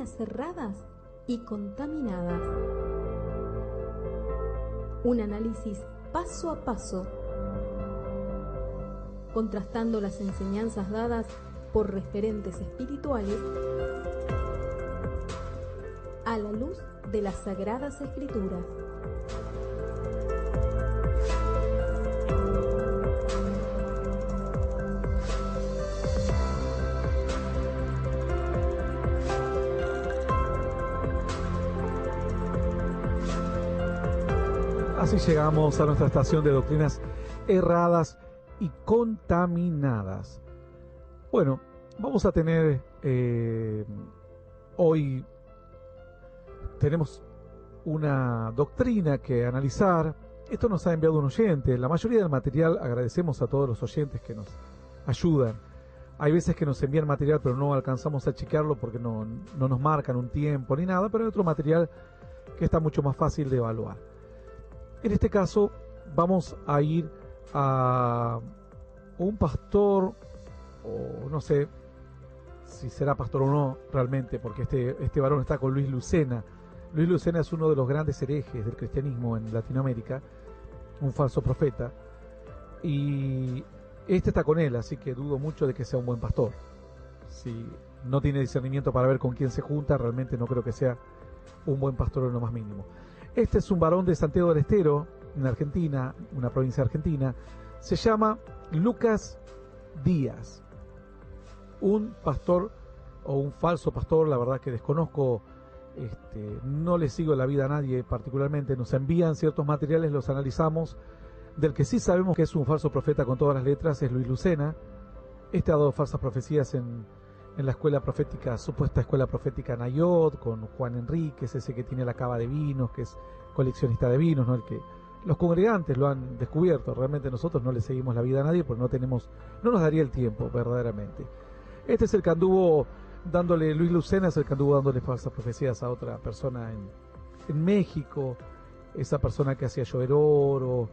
doctrinas erradas y contaminadas. Un análisis paso a paso, contrastando las enseñanzas dadas por referentes espirituales a la luz de las Sagradas Escrituras. Así llegamos a nuestra estación de doctrinas erradas y contaminadas. Bueno, vamos a tener hoy tenemos una doctrina que analizar. Esto nos ha enviado un oyente. La mayoría del material, agradecemos a todos los oyentes que nos ayudan. Hay veces que nos envían material pero no alcanzamos a chequearlo porque no nos marcan un tiempo ni nada, pero hay otro material que está mucho más fácil de evaluar. En este caso vamos a ir a un pastor, o no sé si será pastor o no realmente, porque este varón está con Luis Lucena. Luis Lucena es uno de los grandes herejes del cristianismo en Latinoamérica, un falso profeta, y este está con él, así que dudo mucho de que sea un buen pastor. Si no tiene discernimiento para ver con quién se junta, realmente no creo que sea un buen pastor en lo más mínimo. Este es un varón de Santiago del Estero, en Argentina, una provincia argentina. Se llama Lucas Díaz. Un pastor o un falso pastor, la verdad que desconozco, no le sigo la vida a nadie particularmente. Nos envían ciertos materiales, los analizamos. Del que sí sabemos que es un falso profeta con todas las letras es Luis Lucena. Ha dado falsas profecías en la escuela profética, supuesta escuela profética Nayot, con Juan Enríquez, ese que tiene la cava de vinos, que es coleccionista de vinos, ¿no? El que los congregantes lo han descubierto. Realmente nosotros no le seguimos la vida a nadie porque no nos daría el tiempo verdaderamente. Este es el que anduvo dándole, Luis Lucena es el que anduvo dándole falsas profecías a otra persona en México, esa persona que hacía llover oro,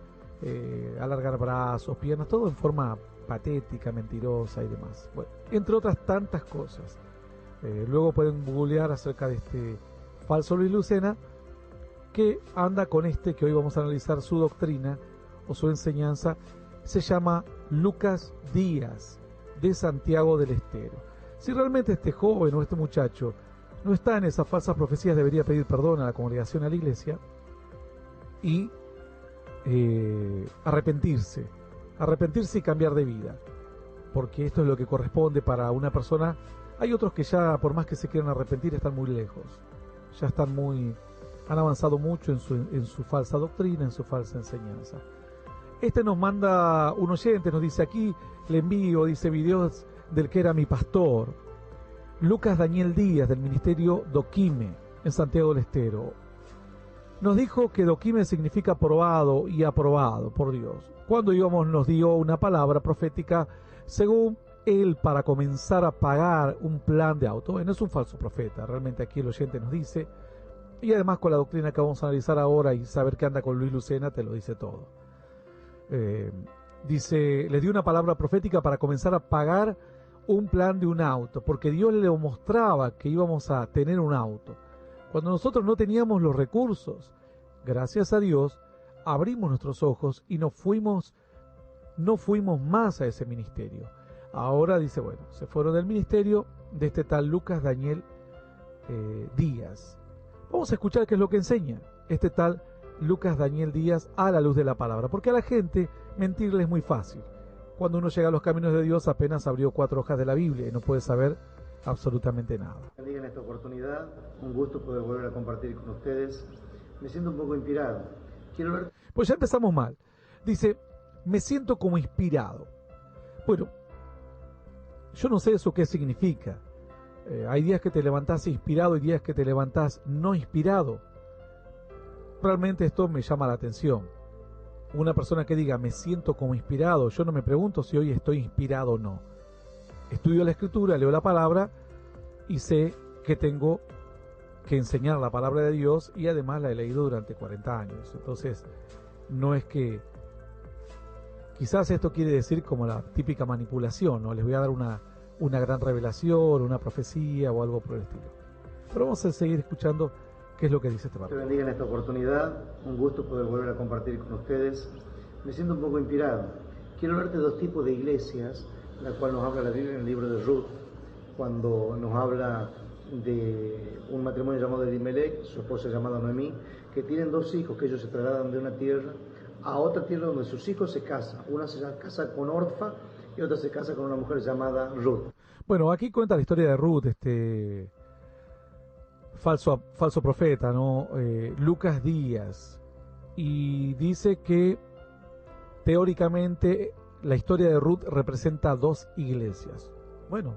alargar brazos, piernas, todo en forma patética, mentirosa y demás. Bueno, entre otras tantas cosas. Luego pueden googlear acerca de este falso Luis Lucena, que anda con que hoy vamos a analizar su doctrina o su enseñanza. Se llama Lucas Díaz, de Santiago del Estero. Si realmente este joven o este muchacho no está en esas falsas profecías, debería pedir perdón a la congregación, a la iglesia, y arrepentirse y cambiar de vida, porque esto es lo que corresponde para una persona. Hay otros que ya, por más que se quieran arrepentir, están muy lejos, ya han avanzado mucho en su falsa doctrina, en su falsa enseñanza. Nos manda un oyente, nos dice aquí, le envío, dice, videos del que era mi pastor, Lucas Daniel Díaz, del ministerio Doquime, en Santiago del Estero. Nos dijo que Doquime significa probado y aprobado por Dios. Cuando íbamos nos dio una palabra profética, según él, para comenzar a pagar un plan de auto. Bueno, es un falso profeta, realmente aquí el oyente nos dice, y además con la doctrina que vamos a analizar ahora y saber qué anda con Luis Lucena, te lo dice todo. Dice, le dio una palabra profética para comenzar a pagar un plan de un auto, porque Dios le mostraba que íbamos a tener un auto. Cuando nosotros no teníamos los recursos, gracias a Dios, abrimos nuestros ojos y no fuimos más a ese ministerio. Ahora dice, bueno, se fueron del ministerio de este tal Lucas Daniel Díaz. Vamos a escuchar qué es lo que enseña este tal Lucas Daniel Díaz a la luz de la palabra, porque a la gente mentirle es muy fácil. Cuando uno llega a los caminos de Dios, apenas abrió 4 hojas de la Biblia y no puede saber absolutamente nada. En esta oportunidad, un gusto poder volver a compartir con ustedes. Me siento un poco inspirado. Quiero ver... Pues ya empezamos mal. Dice, me siento como inspirado. Bueno, yo no sé eso qué significa. Hay días que te levantás inspirado y días que te levantás no inspirado. Realmente esto me llama la atención. Una persona que diga, me siento como inspirado, yo no me pregunto si hoy estoy inspirado o no. Estudio la Escritura, leo la palabra y sé que tengo que enseñar la palabra de Dios, y además la he leído durante 40 años. Entonces, no es que... Quizás esto quiere decir como la típica manipulación, ¿no? Les voy a dar una gran revelación, una profecía o algo por el estilo. Pero vamos a seguir escuchando qué es lo que dice este Te párrafo. bendiga en esta oportunidad, un gusto poder volver a compartir con ustedes. Me siento un poco inspirado. Quiero hablarte de dos tipos de iglesias, la cual nos habla la Biblia en el libro de Ruth, cuando nos habla de un matrimonio llamado Elimelech, su esposa llamada Noemí, que tienen dos hijos, que ellos se trasladan de una tierra a otra tierra donde sus hijos se casan. Una se casa con Orfa y otra se casa con una mujer llamada Ruth. Bueno, aquí cuenta la historia de Ruth, falso profeta, ¿no? Lucas Díaz, y dice que teóricamente la historia de Ruth representa dos iglesias. Bueno,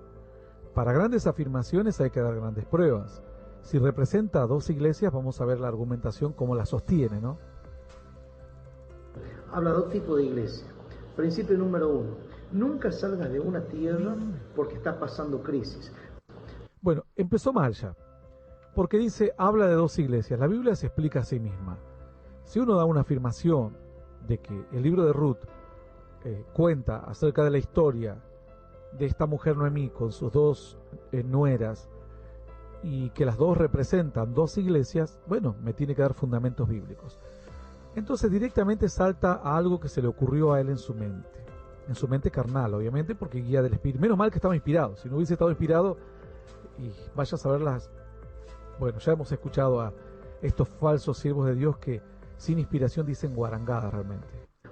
para grandes afirmaciones hay que dar grandes pruebas. Si representa dos iglesias, vamos a ver la argumentación cómo la sostiene, ¿no? Habla de dos tipos de iglesias. Principio número 1. Nunca salgas de una tierra porque está pasando crisis. Bueno, empezó mal ya, porque dice, habla de dos iglesias. La Biblia se explica a sí misma. Si uno da una afirmación de que el libro de Ruth cuenta acerca de la historia de esta mujer Noemí con sus dos nueras, y que las dos representan dos iglesias, bueno, me tiene que dar fundamentos bíblicos. Entonces directamente salta a algo que se le ocurrió a él en su mente carnal, obviamente, porque guía del Espíritu. Menos mal que estaba inspirado. Si no hubiese estado inspirado, y vaya a saberlas. Bueno, ya hemos escuchado a estos falsos siervos de Dios que sin inspiración dicen guarangadas realmente.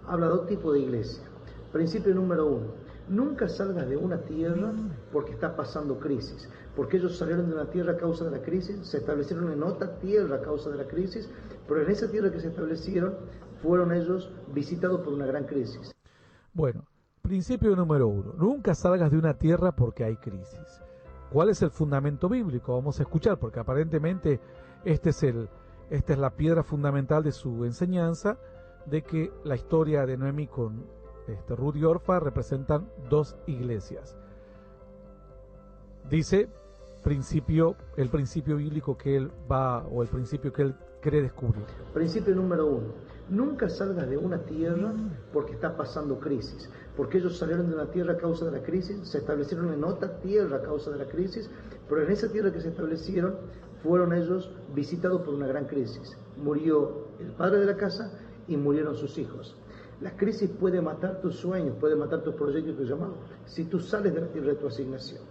Habla de dos tipos de iglesias. Principio número 1. Nunca salgas de una tierra porque está pasando crisis. Porque ellos salieron de una tierra a causa de la crisis, se establecieron en otra tierra a causa de la crisis, pero en esa tierra que se establecieron fueron ellos visitados por una gran crisis. Bueno, principio número 1. Nunca salgas de una tierra porque hay crisis. ¿Cuál es el fundamento bíblico? Vamos a escuchar, porque aparentemente esta es la piedra fundamental de su enseñanza, de que la historia de Noemí con Ruth y Orfa representan dos iglesias. Dice el principio bíblico que él el principio que él quiere descubrir. Principio número 1. Nunca salgas de una tierra porque está pasando crisis. Porque ellos salieron de una tierra a causa de la crisis, se establecieron en otra tierra a causa de la crisis, pero en esa tierra que se establecieron fueron ellos visitados por una gran crisis. Murió el padre de la casa y murieron sus hijos. La crisis puede matar tus sueños, puede matar tus proyectos y tus llamados, si tú sales de la tierra de tu asignación.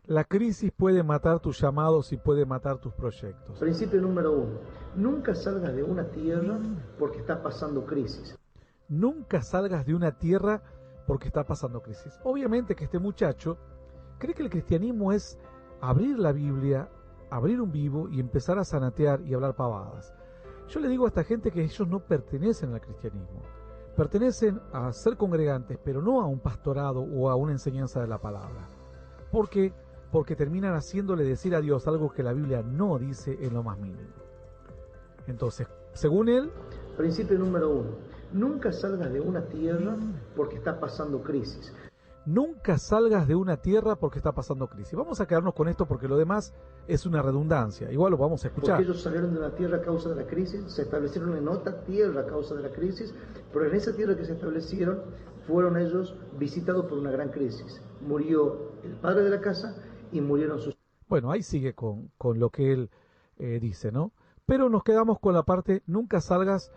La crisis puede matar tus llamados y puede matar tus proyectos. Principio número 1. Nunca salgas de una tierra porque está pasando crisis. Nunca salgas de una tierra porque está pasando crisis. Obviamente que este muchacho cree que el cristianismo es abrir la Biblia, abrir un vivo y empezar a zanatear y hablar pavadas. Yo le digo a esta gente que ellos no pertenecen al cristianismo. Pertenecen a ser congregantes, pero no a un pastorado o a una enseñanza de la palabra. ¿Por qué? Porque terminan haciéndole decir a Dios algo que la Biblia no dice en lo más mínimo. Entonces, según él... Principio número 1. Nunca salgas de una tierra porque está pasando crisis. Nunca salgas de una tierra porque está pasando crisis. Vamos a quedarnos con esto porque lo demás es una redundancia. Igual lo vamos a escuchar. Porque ellos salieron de una tierra a causa de la crisis, se establecieron en otra tierra a causa de la crisis, pero en esa tierra que se establecieron fueron ellos visitados por una gran crisis. Murió el padre de la casa y murieron sus... Bueno, ahí sigue con lo que él dice, ¿no? Pero nos quedamos con la parte nunca salgas,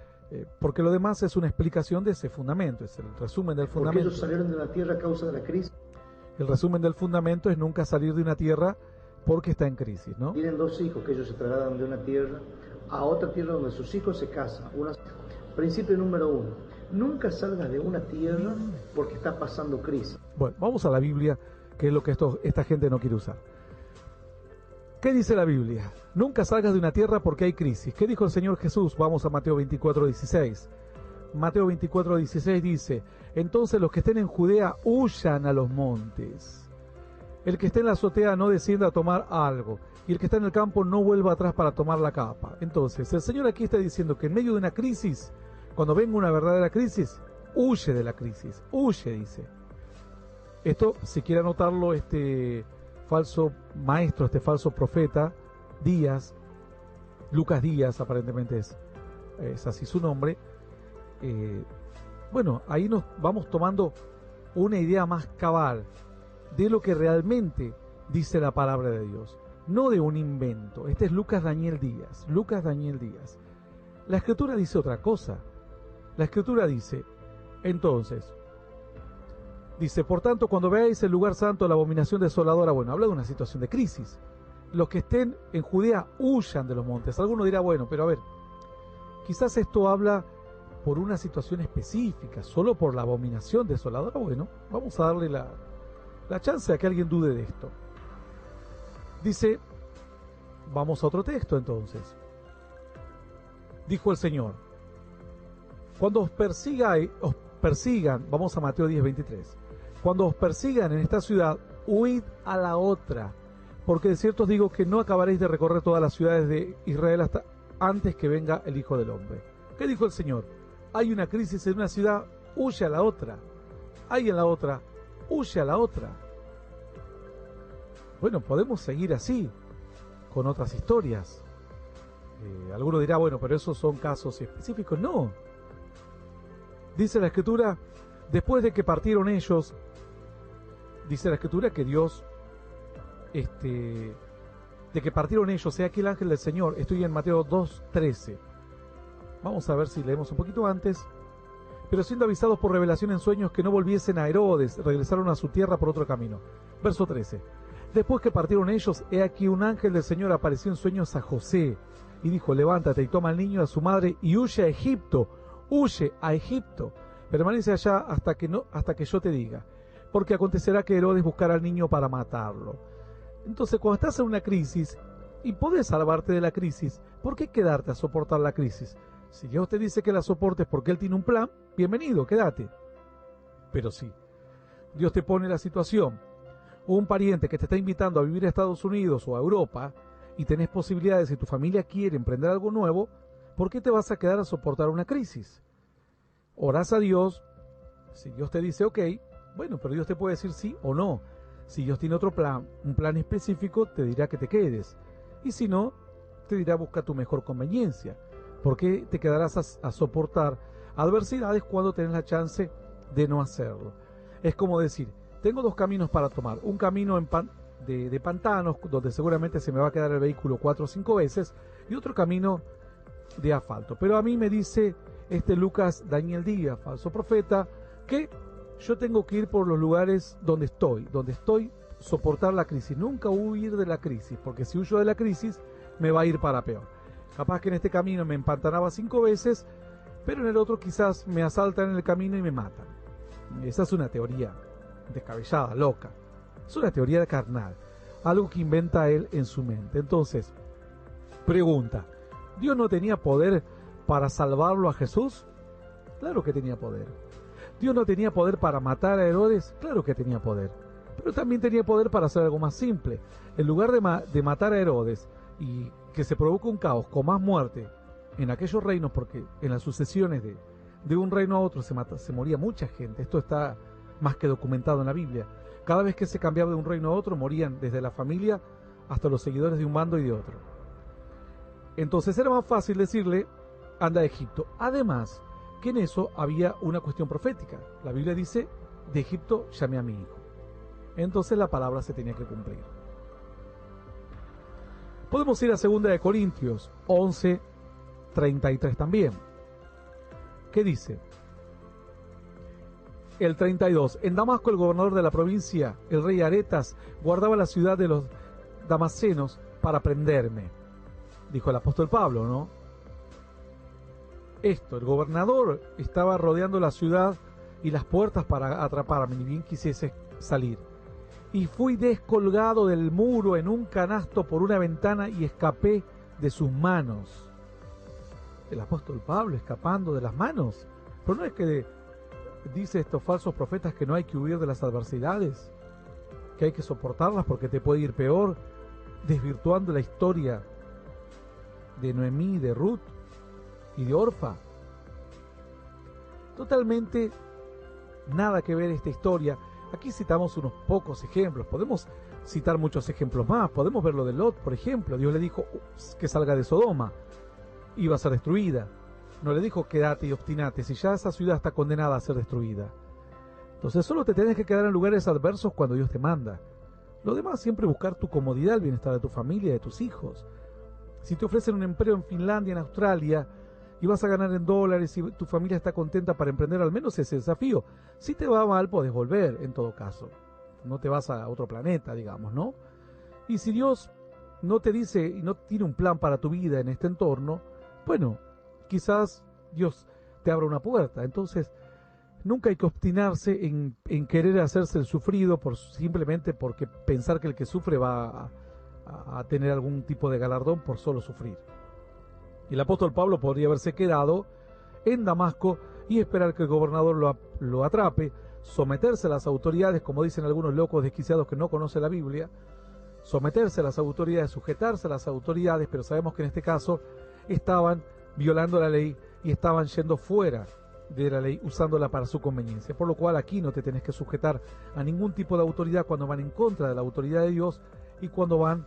porque lo demás es una explicación de ese fundamento, es el resumen del fundamento. Porque ellos salieron de una tierra a causa de la crisis. El resumen del fundamento es nunca salir de una tierra porque está en crisis, ¿no? Tienen dos hijos que ellos se trasladan de una tierra a otra tierra donde sus hijos se casan. Principio número 1. Nunca salgas de una tierra porque está pasando crisis. Bueno, vamos a la Biblia, que es lo que esta gente no quiere usar. ¿Qué dice la Biblia? Nunca salgas de una tierra porque hay crisis. ¿Qué dijo el Señor Jesús? Vamos a Mateo 24:16. Mateo 24:16 dice, entonces los que estén en Judea huyan a los montes. El que esté en la azotea no descienda a tomar algo, y el que está en el campo no vuelva atrás para tomar la capa. Entonces, el Señor aquí está diciendo que en medio de una crisis, cuando venga una verdadera crisis, huye de la crisis, huye, dice. Esto, si quiere anotarlo, este falso maestro, este falso profeta, Díaz, Lucas Díaz, aparentemente es así su nombre. Bueno, ahí nos vamos tomando una idea más cabal de lo que realmente dice la palabra de Dios. no de un invento. Este es Lucas Daniel Díaz. Lucas Daniel Díaz. La Escritura dice otra cosa. La Escritura dice, entonces, dice, por tanto, cuando veáis el lugar santo, la abominación desoladora, bueno, habla de una situación de crisis. Los que estén en Judea huyan de los montes. Alguno dirá, bueno, pero a ver, quizás esto habla por una situación específica, solo por la abominación desoladora. Bueno, vamos a darle la chance a que alguien dude de esto. Dice, vamos a otro texto entonces. Dijo el Señor, cuando os persigan, vamos a Mateo 10:23, cuando os persigan en esta ciudad, huid a la otra, porque de cierto os digo que no acabaréis de recorrer todas las ciudades de Israel hasta antes que venga el Hijo del Hombre. ¿Qué dijo el Señor? Hay una crisis en una ciudad, huye a la otra. Hay en la otra, huye a la otra. Bueno, podemos seguir así, con otras historias. Alguno dirá, bueno, pero esos son casos específicos. No. Dice la Escritura, después de que partieron ellos, dice la Escritura que Dios, de que partieron ellos, sea aquí el ángel del Señor. Estoy en Mateo 2:13. Vamos a ver si leemos un poquito antes. Pero siendo avisados por revelación en sueños que no volviesen a Herodes, regresaron a su tierra por otro camino. Verso 13. Después que partieron ellos, he aquí un ángel del Señor apareció en sueños a José y dijo, levántate y toma al niño y a su madre y huye a Egipto. Huye a Egipto. Permanece allá hasta que yo te diga. Porque acontecerá que Herodes buscará al niño para matarlo. Entonces, cuando estás en una crisis y podés salvarte de la crisis, ¿por qué quedarte a soportar la crisis? Si Dios te dice que la soportes porque Él tiene un plan, bienvenido, quédate. Pero sí, Dios te pone la situación, un pariente que te está invitando a vivir a Estados Unidos o a Europa, y tenés posibilidades y tu familia quiere emprender algo nuevo, ¿por qué te vas a quedar a soportar una crisis? Orás a Dios, si Dios te dice ok, bueno, pero Dios te puede decir sí o no. Si Dios tiene otro plan, un plan específico, te dirá que te quedes. Y si no, te dirá busca tu mejor conveniencia. ¿Por qué te quedarás a soportar adversidades cuando tenés la chance de no hacerlo? Es como decir, tengo dos caminos para tomar. Un camino de pantanos, donde seguramente se me va a quedar el vehículo 4 o 5 veces, y otro camino de asfalto. Pero a mí me dice Lucas Daniel Díaz, falso profeta, que yo tengo que ir por los lugares donde estoy, soportar la crisis, nunca huir de la crisis, porque si huyo de la crisis, me va a ir para peor. Capaz que en este camino me empantanaba 5 veces, pero en el otro quizás me asaltan en el camino y me matan. Esa es una teoría descabellada, loca. Es una teoría carnal, algo que inventa él en su mente. Entonces, pregunta, ¿Dios no tenía poder para salvarlo a Jesús? Claro que tenía poder. ¿Dios no tenía poder para matar a Herodes? Claro que tenía poder. Pero también tenía poder para hacer algo más simple. En lugar de matar a Herodes y que se provoque un caos con más muerte en aquellos reinos, porque en las sucesiones de un reino a otro se moría mucha gente. Esto está más que documentado en la Biblia. Cada vez que se cambiaba de un reino a otro, morían desde la familia hasta los seguidores de un bando y de otro. Entonces era más fácil decirle, anda a Egipto. Además, que en eso había una cuestión profética. La Biblia dice, de Egipto llamé a mi hijo. Entonces la palabra se tenía que cumplir. Podemos ir a 2 de Corintios 11:33 también. ¿Qué dice? El 32. En Damasco el gobernador de la provincia, el rey Aretas, guardaba la ciudad de los damascenos para prenderme. Dijo el apóstol Pablo, ¿no? El gobernador estaba rodeando la ciudad y las puertas para atraparme, ni bien quisiese salir. Y fui descolgado del muro en un canasto por una ventana y escapé de sus manos. El apóstol Pablo escapando de las manos. Pero no es que dice estos falsos profetas que no hay que huir de las adversidades, que hay que soportarlas porque te puede ir peor, desvirtuando la historia de Noemí, de Ruth y de Orfa. Totalmente nada que ver esta historia. Aquí citamos unos pocos ejemplos, podemos citar muchos ejemplos más. Podemos ver lo de Lot, por ejemplo. Dios le dijo que salga de Sodoma, iba a ser destruida. No le dijo quédate y obstinate, si ya esa ciudad está condenada a ser destruida. Entonces solo te tenés que quedar en lugares adversos cuando Dios te manda. Lo demás, siempre buscar tu comodidad, el bienestar de tu familia, de tus hijos. Si te ofrecen un empleo en Finlandia, en Australia, y vas a ganar en dólares y tu familia está contenta para emprender al menos ese desafío. Si te va mal, podés volver, en todo caso. No te vas a otro planeta, digamos, ¿no? Y si Dios no te dice y no tiene un plan para tu vida en este entorno, bueno, quizás Dios te abra una puerta. Entonces, nunca hay que obstinarse en querer hacerse el sufrido simplemente porque pensar que el que sufre va a tener algún tipo de galardón por solo sufrir. El apóstol Pablo podría haberse quedado en Damasco y esperar que el gobernador lo atrape, someterse a las autoridades, como dicen algunos locos desquiciados que no conocen la Biblia, someterse a las autoridades, sujetarse a las autoridades, pero sabemos que en este caso estaban violando la ley y estaban yendo fuera de la ley, usándola para su conveniencia. Por lo cual aquí no te tenés que sujetar a ningún tipo de autoridad cuando van en contra de la autoridad de Dios y cuando van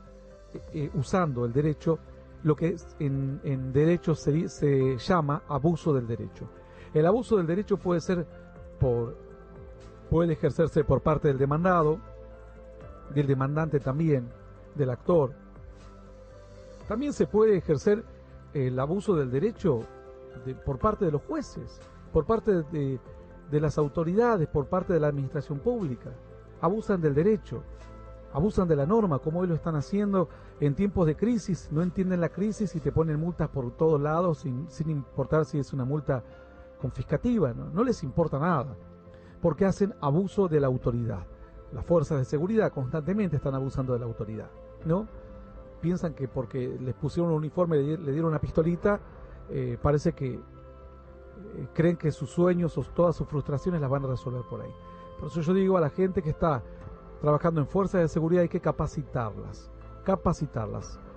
usando el derecho, lo que en derecho se llama abuso del derecho. El abuso del derecho puede ejercerse por parte del demandado, del demandante también, del actor. También se puede ejercer el abuso del derecho por parte de los jueces, por parte de las autoridades, por parte de la administración pública. Abusan del derecho, abusan de la norma, como hoy lo están haciendo en tiempos de crisis. No entienden la crisis y te ponen multas por todos lados sin importar si es una multa confiscativa, ¿no? No les importa nada, porque hacen abuso de la autoridad. Las fuerzas de seguridad constantemente están abusando de la autoridad, ¿no? Piensan que porque les pusieron un uniforme, le dieron una pistolita, parece que creen que sus sueños o todas sus frustraciones las van a resolver por ahí. Por eso yo digo a la gente que está trabajando en fuerzas de seguridad, hay que capacitarlas.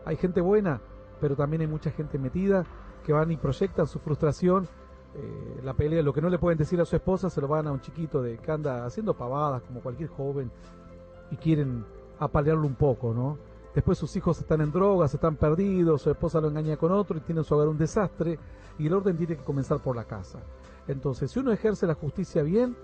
Hay gente buena, pero también hay mucha gente metida que van y proyectan su frustración. La pelea, lo que no le pueden decir a su esposa, se lo van a un chiquito que anda haciendo pavadas como cualquier joven y quieren apalearlo un poco, ¿no? Después sus hijos están en drogas, están perdidos, su esposa lo engaña con otro y tiene en su hogar un desastre, y el orden tiene que comenzar por la casa. Entonces, si uno ejerce la justicia bien,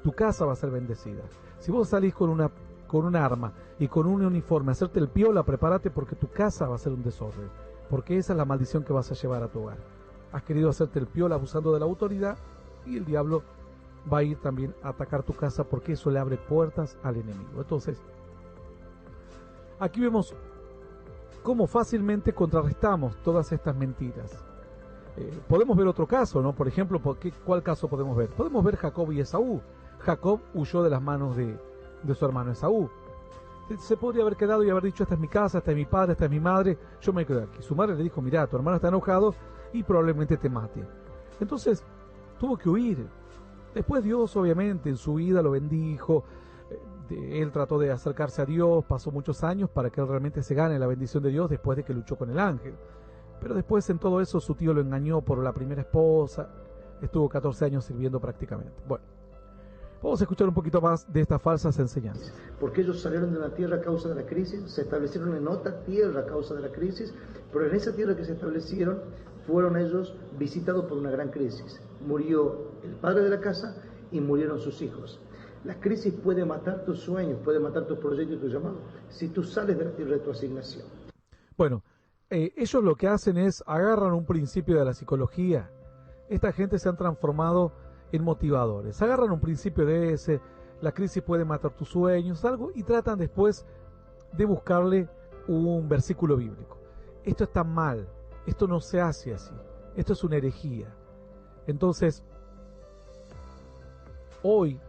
tu casa va a ser bendecida. Si vos salís con un arma y con un uniforme, hacerte el piola, prepárate, porque tu casa va a ser un desorden, porque esa es la maldición que vas a llevar a tu hogar. Has querido hacerte el piola abusando de la autoridad, y el diablo va a ir también a atacar tu casa, porque eso le abre puertas al enemigo. Entonces, aquí vemos cómo fácilmente contrarrestamos todas estas mentiras. Podemos ver otro caso, ¿no? Por ejemplo, ¿cuál caso podemos ver? Podemos ver Jacob y Esaú. Jacob huyó de las manos de su hermano Esaú. Se podría haber quedado y haber dicho: esta es mi casa, esta es mi padre, esta es mi madre, yo me quedo aquí. Su madre le dijo: mira, tu hermano está enojado y probablemente te mate. Entonces tuvo que huir. Después Dios, obviamente, en su vida lo bendijo. Él trató de acercarse a Dios, pasó muchos años para que él realmente se gane la bendición de Dios después de que luchó con el ángel. Pero después, en todo eso, su tío lo engañó por la primera esposa. Estuvo 14 años sirviendo prácticamente. Bueno, vamos a escuchar un poquito más de estas falsas enseñanzas. Porque ellos salieron de una tierra a causa de la crisis, se establecieron en otra tierra a causa de la crisis, pero en esa tierra que se establecieron fueron ellos visitados por una gran crisis. Murió el padre de la casa y murieron sus hijos. La crisis puede matar tus sueños, puede matar tus proyectos y tu llamado, si tú sales de la tierra de tu asignación. Bueno, ellos lo que hacen es agarran un principio de la psicología. Esta gente se han transformado en motivadores. Agarran un principio de ese, la crisis puede matar tus sueños, algo, y tratan después de buscarle un versículo bíblico. Esto está mal, esto no se hace así, esto es una herejía. Entonces, hoy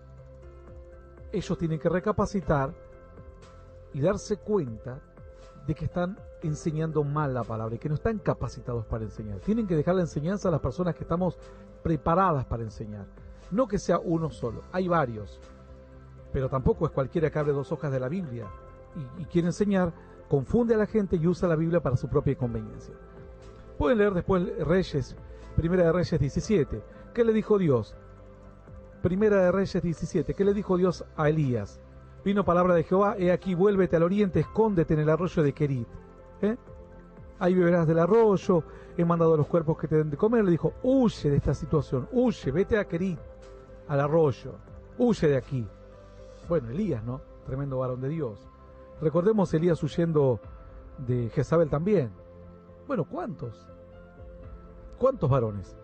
ellos tienen que recapacitar y darse cuenta de que están enseñando mal la palabra y que no están capacitados para enseñar. Tienen que dejar la enseñanza a las personas que estamos preparadas para enseñar. No que sea uno solo, hay varios. Pero tampoco es cualquiera que abre 2 hojas de la Biblia y quiere enseñar, confunde a la gente y usa la Biblia para su propia conveniencia. Pueden leer después Primera de Reyes 17. ¿Qué le dijo Dios? Primera de Reyes 17. ¿Qué le dijo Dios a Elías? Vino palabra de Jehová: he aquí, vuélvete al oriente, escóndete en el arroyo de Querit. Ahí beberás del arroyo, he mandado a los cuerpos que te den de comer. Le dijo: huye de esta situación, huye, vete a Querit, al arroyo, huye de aquí. Bueno, Elías, ¿no? Tremendo varón de Dios. Recordemos Elías huyendo de Jezabel también. Bueno, ¿cuántos? ¿Cuántos varones?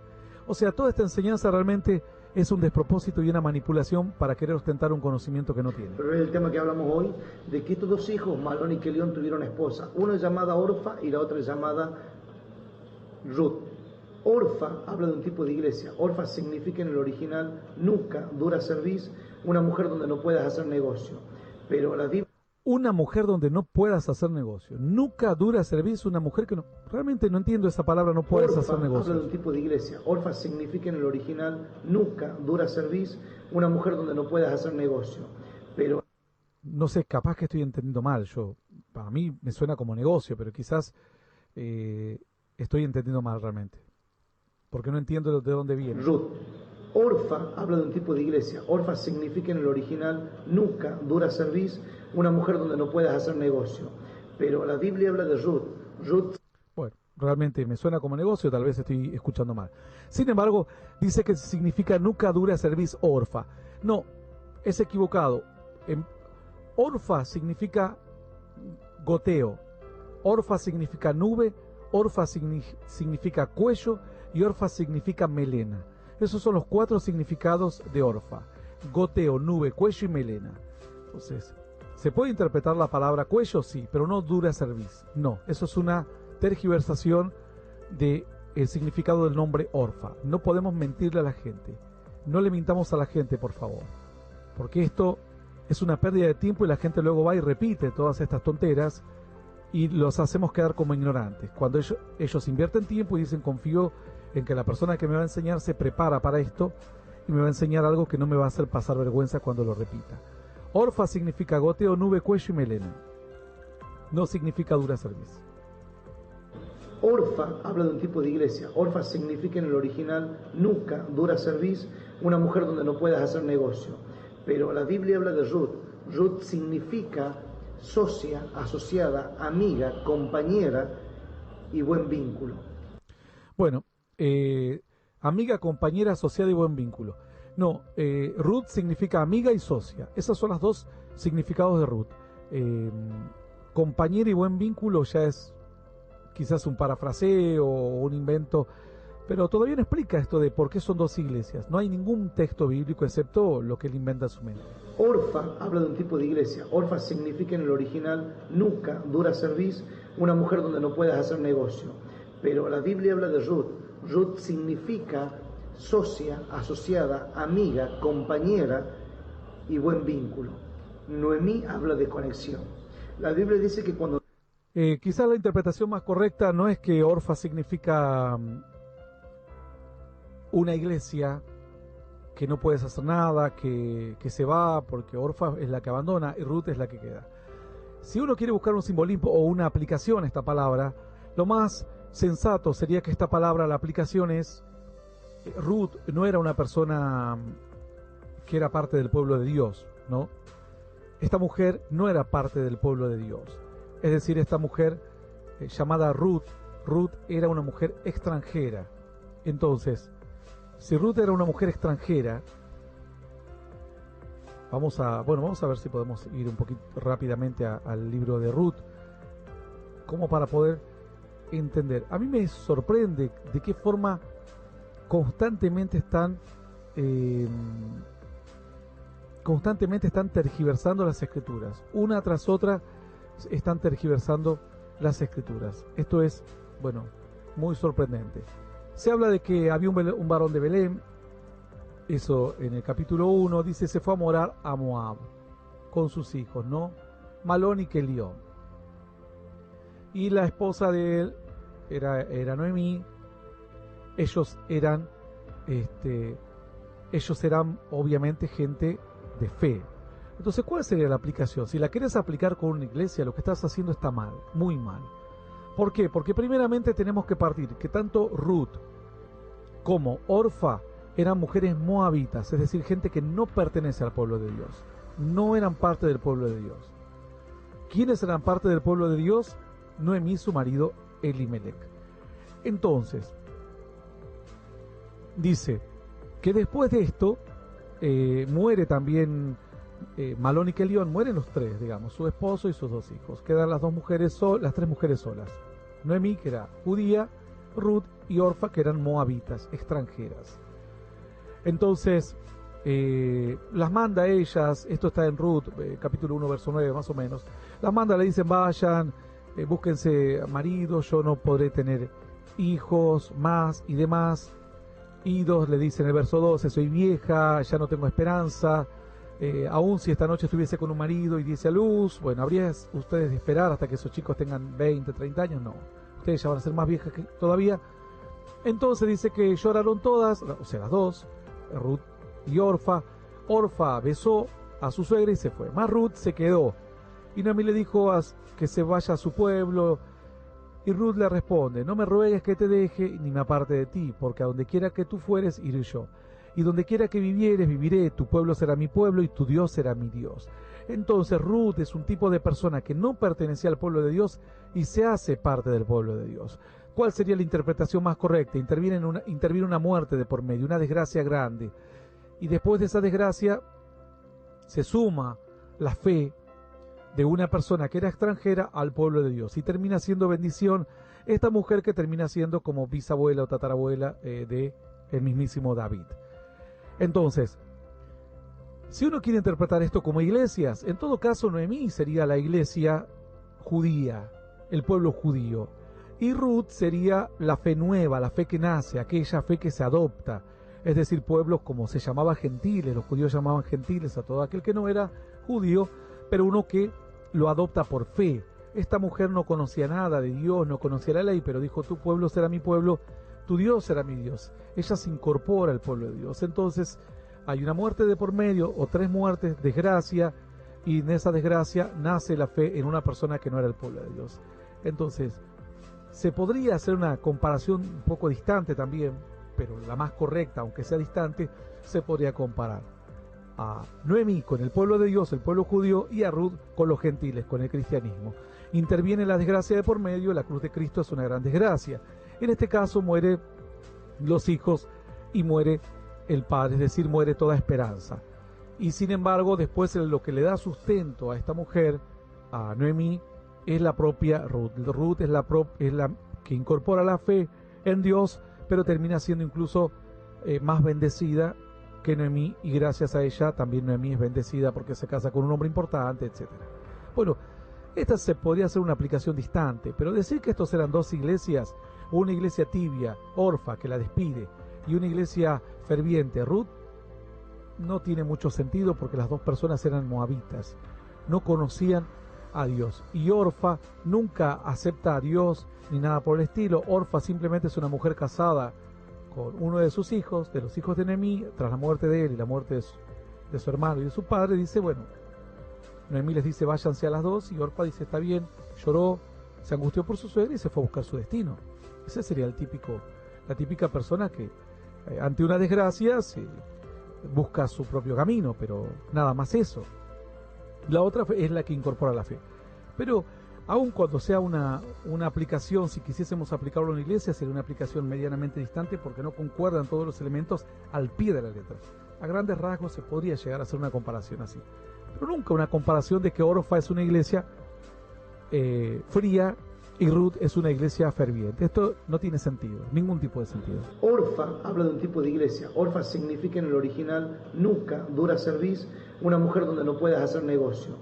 O sea, toda esta enseñanza realmente es un despropósito y una manipulación para querer ostentar un conocimiento que no tiene. Pero es el tema que hablamos hoy, de que estos dos hijos, Malón y Kelión, tuvieron esposa. Una es llamada Orfa y la otra es llamada Ruth. Orfa habla de un tipo de iglesia. Orfa significa en el original nuca, dura cerviz, una mujer donde no puedas hacer negocio. Pero la Biblia... Una mujer donde no puedas hacer negocio. Nuca, dura cerviz, una mujer que no... Realmente no entiendo esa palabra, no puedes hacer negocio. Habla de un tipo de iglesia. Orfa significa en el original nuca, dura cerviz, una mujer donde no puedas hacer negocio. Pero... No sé, capaz que estoy entendiendo mal. Para mí me suena como negocio, pero quizás estoy entendiendo mal realmente. Porque no entiendo de dónde viene. Ruth. Orfa habla de un tipo de iglesia. Orfa significa en el original nuca, dura cerviz, una mujer donde no puedas hacer negocio. Pero la Biblia habla de Ruth. Ruth. Bueno, realmente me suena como negocio, tal vez estoy escuchando mal. Sin embargo, dice que significa nuca, dura cerviz, orfa. No, es equivocado. Orfa significa goteo. Orfa significa nube. Orfa significa cuello y orfa significa melena. Esos son los 4 significados de orfa: goteo, nube, cuello y melena. Entonces, ¿se puede interpretar la palabra cuello? Sí, pero no dura cerviz. No, eso es una tergiversación del significado del nombre orfa. No podemos mentirle a la gente. No le mintamos a la gente, por favor. Porque esto es una pérdida de tiempo y la gente luego va y repite todas estas tonteras y los hacemos quedar como ignorantes. Cuando ellos invierten tiempo y dicen, confío en que la persona que me va a enseñar se prepara para esto y me va a enseñar algo que no me va a hacer pasar vergüenza cuando lo repita. Orfa significa goteo, nube, cuello y melena. No significa dura cerviz. Orfa habla de un tipo de iglesia. Orfa significa en el original nuca, dura cerviz, una mujer donde no puedas hacer negocio. Pero la Biblia habla de Ruth. Ruth significa socia, asociada, amiga, compañera y buen vínculo. Bueno, amiga, compañera, asociada y buen vínculo. No, Ruth significa amiga y socia. Esas son las dos significados de Ruth. Compañera y buen vínculo ya es quizás un parafraseo o un invento, pero todavía no explica esto de por qué son dos iglesias. No hay ningún texto bíblico excepto lo que él inventa en su mente. Orfa habla de un tipo de iglesia. Orfa significa en el original nuca, dura cerviz, una mujer donde no puedas hacer negocio. Pero la Biblia habla de Ruth. Ruth significa socia, asociada, amiga, compañera y buen vínculo. Noemí habla de conexión. La Biblia dice que cuando... Quizás la interpretación más correcta no es que Orfa significa una iglesia que no puedes hacer nada, que se va, porque Orfa es la que abandona y Ruth es la que queda. Si uno quiere buscar un simbolismo o una aplicación a esta palabra, lo más sensato sería que esta palabra, la aplicación es, Ruth no era una persona que era parte del pueblo de Dios, ¿no? Esta mujer no era parte del pueblo de Dios. Es decir, esta mujer llamada Ruth era una mujer extranjera. Entonces, si Ruth era una mujer extranjera, vamos a ver si podemos ir un poquito rápidamente al libro de Ruth, como para poder entender. A mí me sorprende de qué forma constantemente están tergiversando las escrituras. Una tras otra están tergiversando las escrituras. Esto es, muy sorprendente. Se habla de que había un varón de Belén, eso en el capítulo 1, dice, se fue a morar a Moab con sus hijos, ¿no? Malón y Kelión. Y la esposa de él era Noemí. Ellos eran obviamente gente de fe. Entonces, ¿cuál sería la aplicación? Si la quieres aplicar con una iglesia, lo que estás haciendo está mal, muy mal. ¿Por qué? Porque primeramente tenemos que partir que tanto Ruth como Orfa eran mujeres moabitas, es decir, gente que no pertenece al pueblo de Dios. No eran parte del pueblo de Dios. ¿Quiénes eran parte del pueblo de Dios? Noemí, su marido, Elimelech. Entonces, dice que después de esto muere también Malón y Kelión, mueren los tres, digamos, su esposo y sus dos hijos. Quedan las tres mujeres solas. Noemí, que era judía, Ruth y Orfa, que eran moabitas, extranjeras. Entonces, las manda a ellas, esto está en Ruth, capítulo 1, verso 9, más o menos. Las manda, le dicen, vayan, búsquense maridos, yo no podré tener hijos más y demás. Idos, le dice en el verso 12, soy vieja, ya no tengo esperanza, aún si esta noche estuviese con un marido y diese a luz, bueno, habría ustedes de esperar hasta que esos chicos tengan 20, 30 años, no, ustedes ya van a ser más viejas que todavía. Entonces dice que lloraron todas, o sea, las dos, Ruth y Orfa. Orfa besó a su suegra y se fue, más Ruth se quedó, y Noemí le dijo que se vaya a su pueblo. Y Ruth le responde, no me ruegues que te deje ni me aparte de ti, porque a donde quiera que tú fueres, iré yo. Y donde quiera que vivieres, viviré, tu pueblo será mi pueblo y tu Dios será mi Dios. Entonces Ruth es un tipo de persona que no pertenecía al pueblo de Dios y se hace parte del pueblo de Dios. ¿Cuál sería la interpretación más correcta? Interviene una muerte de por medio, una desgracia grande. Y después de esa desgracia se suma la fe de una persona que era extranjera al pueblo de Dios y termina siendo bendición esta mujer que termina siendo como bisabuela o tatarabuela de el mismísimo David. Entonces, si uno quiere interpretar esto como iglesias, en todo caso Noemí sería la iglesia judía, el pueblo judío, y Ruth sería la fe nueva, la fe que nace, aquella fe que se adopta, es decir, pueblos como se llamaba gentiles, los judíos llamaban gentiles a todo aquel que no era judío, pero uno que lo adopta por fe. Esta mujer no conocía nada de Dios, no conocía la ley, pero dijo, tu pueblo será mi pueblo, tu Dios será mi Dios. Ella se incorpora al pueblo de Dios. Entonces, hay una muerte de por medio, o tres muertes, desgracia, y en esa desgracia nace la fe en una persona que no era el pueblo de Dios. Entonces, se podría hacer una comparación un poco distante también, pero la más correcta, aunque sea distante, se podría comparar a Noemí con el pueblo de Dios, el pueblo judío, y a Ruth con los gentiles, con el cristianismo. Interviene la desgracia de por medio, la cruz de Cristo es una gran desgracia. En este caso mueren los hijos y muere el padre, es decir, muere toda esperanza. Y sin embargo, después lo que le da sustento a esta mujer, a Noemí, es la propia Ruth. Ruth es la que incorpora la fe en Dios, pero termina siendo incluso más bendecida que Noemí, y gracias a ella también Noemí es bendecida porque se casa con un hombre importante, etc. Bueno, esta se podría hacer una aplicación distante, pero decir que estos eran dos iglesias, una iglesia tibia, Orfa, que la despide, y una iglesia ferviente, Ruth, no tiene mucho sentido porque las dos personas eran moabitas, no conocían a Dios, y Orfa nunca acepta a Dios ni nada por el estilo. Orfa simplemente es una mujer casada con uno de sus hijos, de los hijos de Noemí, tras la muerte de él y la muerte de su hermano y de su padre, dice, bueno, Noemí les dice, váyanse a las dos, y Orfa dice, está bien, lloró, se angustió por su suegra y se fue a buscar su destino. Ese sería la típica persona que ante una desgracia se busca su propio camino, pero nada más eso. La otra es la que incorpora la fe. Pero aun cuando sea una aplicación, si quisiésemos aplicarlo en la iglesia, sería una aplicación medianamente distante porque no concuerdan todos los elementos al pie de la letra. A grandes rasgos se podría llegar a hacer una comparación así, pero nunca una comparación de que Orfa es una iglesia fría y Ruth es una iglesia ferviente. Esto no tiene sentido, ningún tipo de sentido. Orfa habla de un tipo de iglesia. Orfa significa en el original nuca, dura cerviz, una mujer donde no puedas hacer negocio.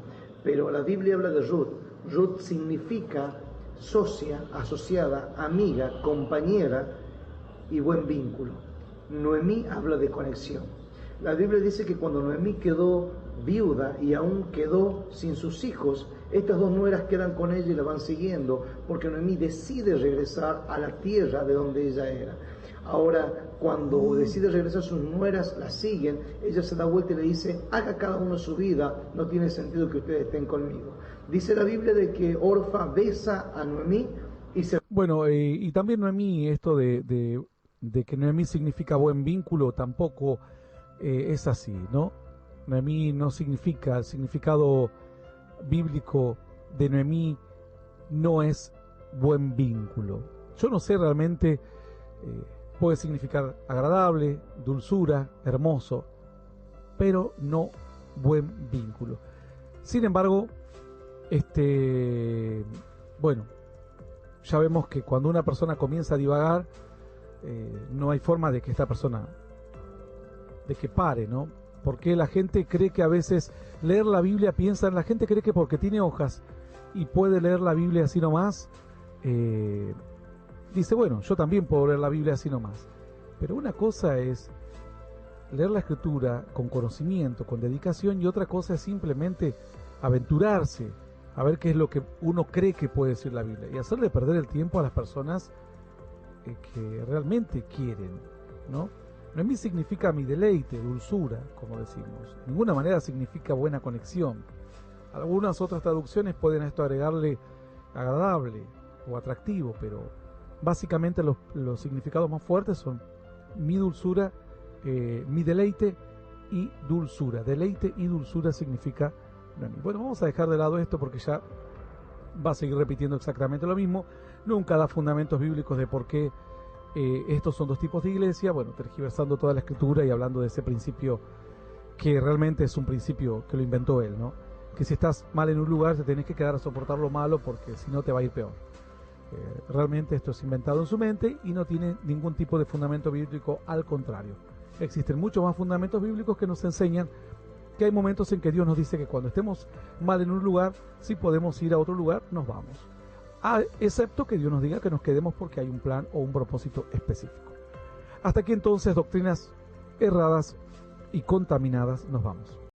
Pero la Biblia habla de Ruth. Ruth significa socia, asociada, amiga, compañera y buen vínculo. Noemí habla de conexión. La Biblia dice que cuando Noemí quedó viuda y aún quedó sin sus hijos, estas dos nueras quedan con ella y la van siguiendo, porque Noemí decide regresar a la tierra de donde ella era. Ahora, cuando decide regresar, sus nueras la siguen, ella se da vuelta y le dice, haga cada uno su vida, no tiene sentido que ustedes estén conmigo. Dice la Biblia de que Orfa besa a Noemí y se... Bueno, y también Noemí, esto de que Noemí significa buen vínculo, tampoco es así, ¿no? Noemí no significa, el significado bíblico de Noemí no es buen vínculo. Yo no sé realmente, puede significar agradable, dulzura, hermoso, pero no buen vínculo. Sin embargo, bueno, ya vemos que cuando una persona comienza a divagar, no hay forma de que esta persona, de que pare, ¿no? Porque la gente cree que a veces leer la Biblia, la gente cree que porque tiene hojas y puede leer la Biblia así nomás, dice, bueno, yo también puedo leer la Biblia así nomás. Pero una cosa es leer la Escritura con conocimiento, con dedicación, y otra cosa es simplemente aventurarse a ver qué es lo que uno cree que puede decir la Biblia y hacerle perder el tiempo a las personas que realmente quieren, ¿no? Noemí significa mi deleite, dulzura, como decimos. De ninguna manera significa buena conexión. Algunas otras traducciones pueden a esto agregarle agradable o atractivo, pero básicamente los significados más fuertes son mi dulzura, mi deleite y dulzura. Deleite y dulzura significa Noemí. Bueno, vamos a dejar de lado esto porque ya va a seguir repitiendo exactamente lo mismo. Nunca da fundamentos bíblicos de por qué estos son dos tipos de iglesia. Bueno, tergiversando toda la Escritura y hablando de ese principio que realmente es un principio que lo inventó él, ¿no? Que si estás mal en un lugar te tenés que quedar a soportar lo malo porque si no te va a ir peor. Realmente esto es inventado en su mente y no tiene ningún tipo de fundamento bíblico, al contrario. Existen muchos más fundamentos bíblicos que nos enseñan que hay momentos en que Dios nos dice que cuando estemos mal en un lugar, si podemos ir a otro lugar, nos vamos. Excepto que Dios nos diga que nos quedemos porque hay un plan o un propósito específico. Hasta aquí entonces, doctrinas erradas y contaminadas, nos vamos.